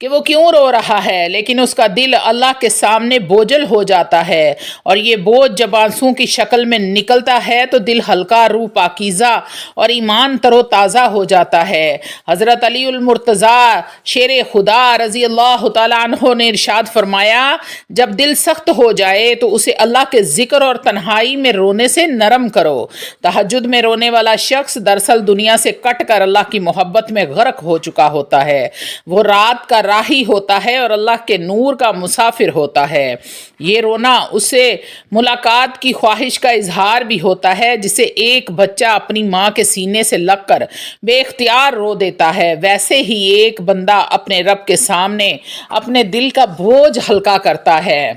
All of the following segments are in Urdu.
کہ وہ کیوں رو رہا ہے، لیکن اس کا دل اللہ کے سامنے بوجھل ہو جاتا ہے، اور یہ بوجھ جب آنسوں کی شکل میں نکلتا ہے تو دل ہلکا، روح پاکیزہ اور ایمان تر و تازہ ہو جاتا ہے۔ حضرت علی المرتضیٰ شیر خدا رضی اللہ تعالیٰ عنہ نے ارشاد فرمایا، جب دل سخت ہو جائے تو اسے اللہ کے ذکر اور تنہائی میں رونے سے نرم کرو۔ تہجد میں رونے والا شخص دراصل دنیا سے کٹ کر اللہ کی محبت میں غرق ہو چکا ہوتا ہے، وہ رات کا راہی ہوتا ہے اور اللہ کے نور کا مسافر ہوتا ہے۔ یہ رونا اسے ملاقات کی خواہش کا اظہار بھی ہوتا ہے، جسے ایک بچہ اپنی ماں کے سینے سے لگ کر بے اختیار رو دیتا ہے، ویسے ہی ایک بندہ اپنے رب کے سامنے اپنے دل کا بوجھ ہلکا کرتا ہے۔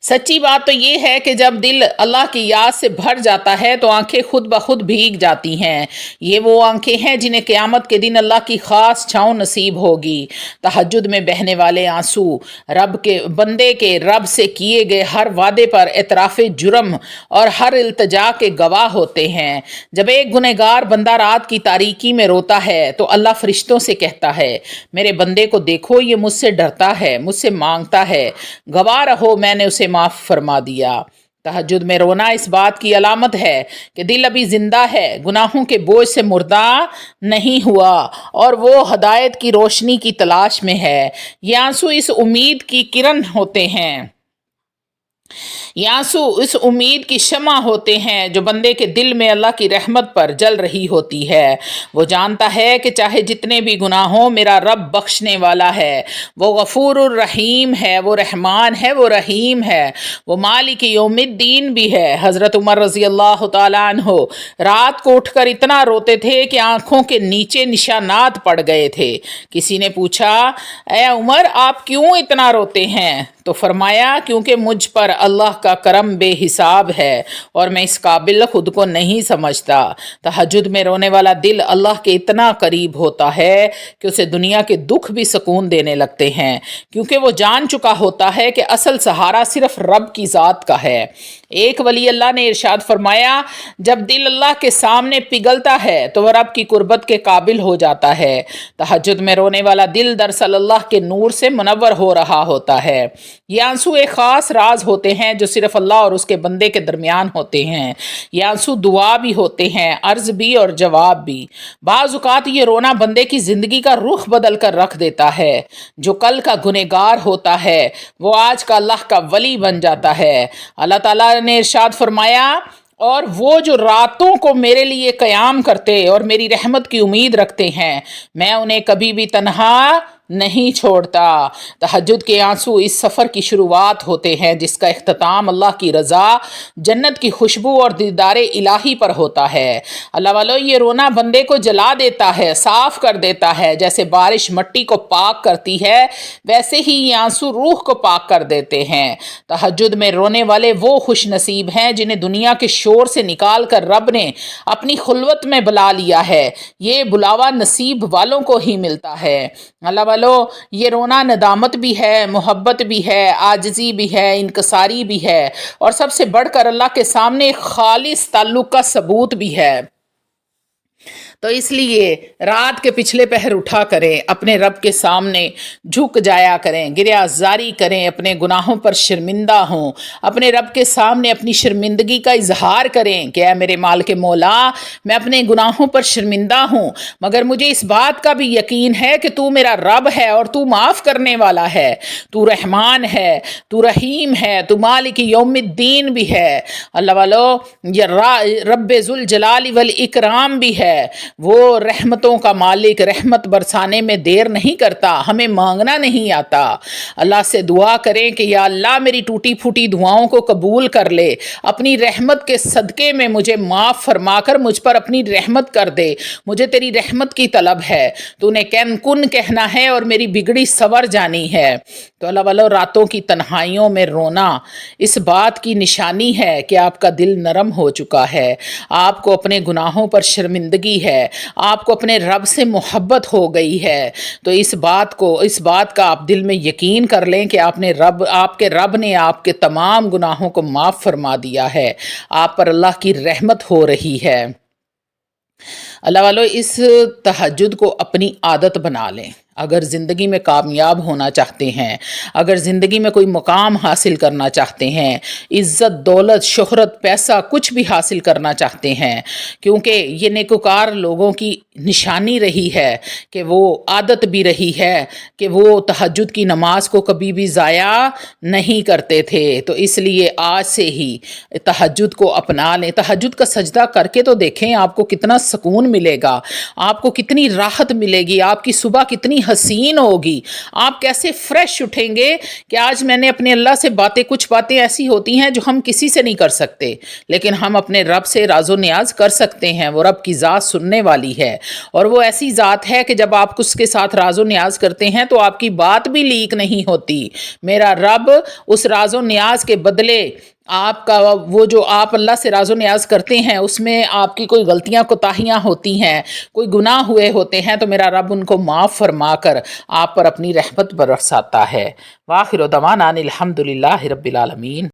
سچی بات تو یہ ہے کہ جب دل اللہ کی یاد سے بھر جاتا ہے تو آنکھیں خود بخود بھیگ جاتی ہیں۔ یہ وہ آنکھیں ہیں جنہیں قیامت کے دن اللہ کی خاص چھاؤں نصیب ہوگی۔ تہجد میں بہنے والے آنسو بندے کے رب سے کیے گئے ہر وعدے پر اعتراف جرم اور ہر التجا کے گواہ ہوتے ہیں۔ جب ایک گنہگار بندہ رات کی تاریکی میں روتا ہے تو اللہ فرشتوں سے کہتا ہے، میرے بندے کو دیکھو، یہ مجھ سے ڈرتا ہے، مجھ سے مانگتا ہے، گواہ رہو میں نے اسے معاف فرما دیا۔ تہجد میں رونا اس بات کی علامت ہے کہ دل ابھی زندہ ہے، گناہوں کے بوجھ سے مردہ نہیں ہوا اور وہ ہدایت کی روشنی کی تلاش میں ہے۔ یہ آنسو اس امید کی کرن ہوتے ہیں، یہ آنسو اس امید کی شمع ہوتے ہیں جو بندے کے دل میں اللہ کی رحمت پر جل رہی ہوتی ہے۔ وہ جانتا ہے کہ چاہے جتنے بھی گناہ ہوں، میرا رب بخشنے والا ہے، وہ غفور الرحیم ہے، وہ رحمان ہے، وہ رحیم ہے، وہ مالک یوم الدین بھی ہے۔ حضرت عمر رضی اللہ تعالیٰ عنہ رات کو اٹھ کر اتنا روتے تھے کہ آنکھوں کے نیچے نشانات پڑ گئے تھے۔ کسی نے پوچھا، اے عمر آپ کیوں اتنا روتے ہیں؟ تو فرمایا، کیونکہ مجھ پر اللہ کا کرم بے حساب ہے اور میں اس قابل خود کو نہیں سمجھتا۔ تہجد میں رونے والا دل اللہ کے اتنا قریب ہوتا ہے کہ اسے دنیا کے دکھ بھی سکون دینے لگتے ہیں، کیونکہ وہ جان چکا ہوتا ہے کہ اصل سہارا صرف رب کی ذات کا ہے۔ ایک ولی اللہ نے ارشاد فرمایا، جب دل اللہ کے سامنے پگھلتا ہے تو وہ رب کی قربت کے قابل ہو جاتا ہے۔ تہجد میں رونے والا دل دراصل اللہ کے نور سے منور ہو رہا ہوتا ہے۔ یہ آنسو ایک خاص راز ہوتے ہیں جو صرف اللہ اور اس کے بندے کے درمیان ہوتے ہیں۔ یہ آنسو دعا بھی ہوتے ہیں، عرض بھی اور جواب بھی۔ بعض اوقات یہ رونا بندے کی زندگی کا رخ بدل کر رکھ دیتا ہے۔ جو کل کا گنہگار ہوتا ہے وہ آج کا اللہ کا ولی بن جاتا ہے۔ اللہ تعالیٰ نے ارشاد فرمایا، اور وہ جو راتوں کو میرے لیے قیام کرتے اور میری رحمت کی امید رکھتے ہیں، میں انہیں کبھی بھی تنہا نہیں چھوڑتا۔ تہجد کے آنسو اس سفر کی شروعات ہوتے ہیں جس کا اختتام اللہ کی رضا، جنت کی خوشبو اور دیدار الہی پر ہوتا ہے۔ اللہ والو، یہ رونا بندے کو جلا دیتا ہے، صاف کر دیتا ہے۔ جیسے بارش مٹی کو پاک کرتی ہے، ویسے ہی یہ آنسو روح کو پاک کر دیتے ہیں۔ تہجد میں رونے والے وہ خوش نصیب ہیں جنہیں دنیا کے شور سے نکال کر رب نے اپنی خلوت میں بلا لیا ہے۔ یہ بلاوا نصیب والوں کو ہی ملتا ہے۔ اللہ والو، یہ رونا ندامت بھی ہے، محبت بھی ہے، عاجزی بھی ہے، انکساری بھی ہے، اور سب سے بڑھ کر اللہ کے سامنے ایک خالص تعلق کا ثبوت بھی ہے۔ تو اس لیے رات کے پچھلے پہر اٹھا کریں، اپنے رب کے سامنے جھک جایا کریں، گریہ زاری کریں، اپنے گناہوں پر شرمندہ ہوں، اپنے رب کے سامنے اپنی شرمندگی کا اظہار کریں کہ اے میرے مالک مولا، میں اپنے گناہوں پر شرمندہ ہوں، مگر مجھے اس بات کا بھی یقین ہے کہ تو میرا رب ہے اور تو معاف کرنے والا ہے، تو رحمان ہے، تو رحیم ہے، تو مالک یوم الدین بھی ہے۔ اللہ والو، یہ رب ذوالجلال والاکرام بھی ہے، وہ رحمتوں کا مالک، رحمت برسانے میں دیر نہیں کرتا، ہمیں مانگنا نہیں آتا۔ اللہ سے دعا کریں کہ یا اللہ میری ٹوٹی پھوٹی دعاؤں کو قبول کر لے، اپنی رحمت کے صدقے میں مجھے معاف فرما کر مجھ پر اپنی رحمت کر دے، مجھے تیری رحمت کی طلب ہے، تو نے کن کہنا ہے اور میری بگڑی سور جانی ہے۔ تو اللہ والو، راتوں کی تنہائیوں میں رونا اس بات کی نشانی ہے کہ آپ کا دل نرم ہو چکا ہے، آپ کو اپنے گناہوں پر شرمندگی ہے، آپ کو اپنے رب سے محبت ہو گئی ہے۔ تو اس بات کا آپ دل میں یقین کر لیں کہ آپ کے رب نے آپ کے تمام گناہوں کو معاف فرما دیا ہے، آپ پر اللہ کی رحمت ہو رہی ہے۔ اللہ والو، اس تہجد کو اپنی عادت بنا لیں، اگر زندگی میں کامیاب ہونا چاہتے ہیں، اگر زندگی میں کوئی مقام حاصل کرنا چاہتے ہیں، عزت، دولت، شہرت، پیسہ کچھ بھی حاصل کرنا چاہتے ہیں، کیونکہ یہ نیکوکار لوگوں کی نشانی رہی ہے کہ وہ عادت بھی رہی ہے کہ وہ تہجد کی نماز کو کبھی بھی ضائع نہیں کرتے تھے، تو اس لیے آج سے ہی تہجد کو اپنا لیں۔ تہجد کا سجدہ کر کے تو دیکھیں آپ کو کتنا سکون ملے گا، آپ کو کتنی راحت ملے گی، آپ کی صبح کتنی حسین ہوگی، آپ کیسے فریش اٹھیں گے کہ آج میں نے اپنے اللہ سے کچھ باتیں ایسی ہوتی ہیں جو ہم کسی سے نہیں کر سکتے، لیکن ہم اپنے رب سے راز و نیاز کر سکتے ہیں۔ وہ رب کی ذات سننے والی ہے، اور وہ ایسی ذات ہے کہ جب آپ اس کے ساتھ راز و نیاز کرتے ہیں تو آپ کی بات بھی لیک نہیں ہوتی۔ میرا رب اس راز و نیاز کے بدلے آپ کا وہ جو آپ اللہ سے راز و نیاز کرتے ہیں اس میں آپ کی کوئی غلطیاں کوتاہیاں ہوتی ہیں، کوئی گناہ ہوئے ہوتے ہیں، تو میرا رب ان کو معاف فرما کر آپ پر اپنی رحمت برساتا ہے۔ وآخر دعوانا ان الحمد للہ رب العالمین۔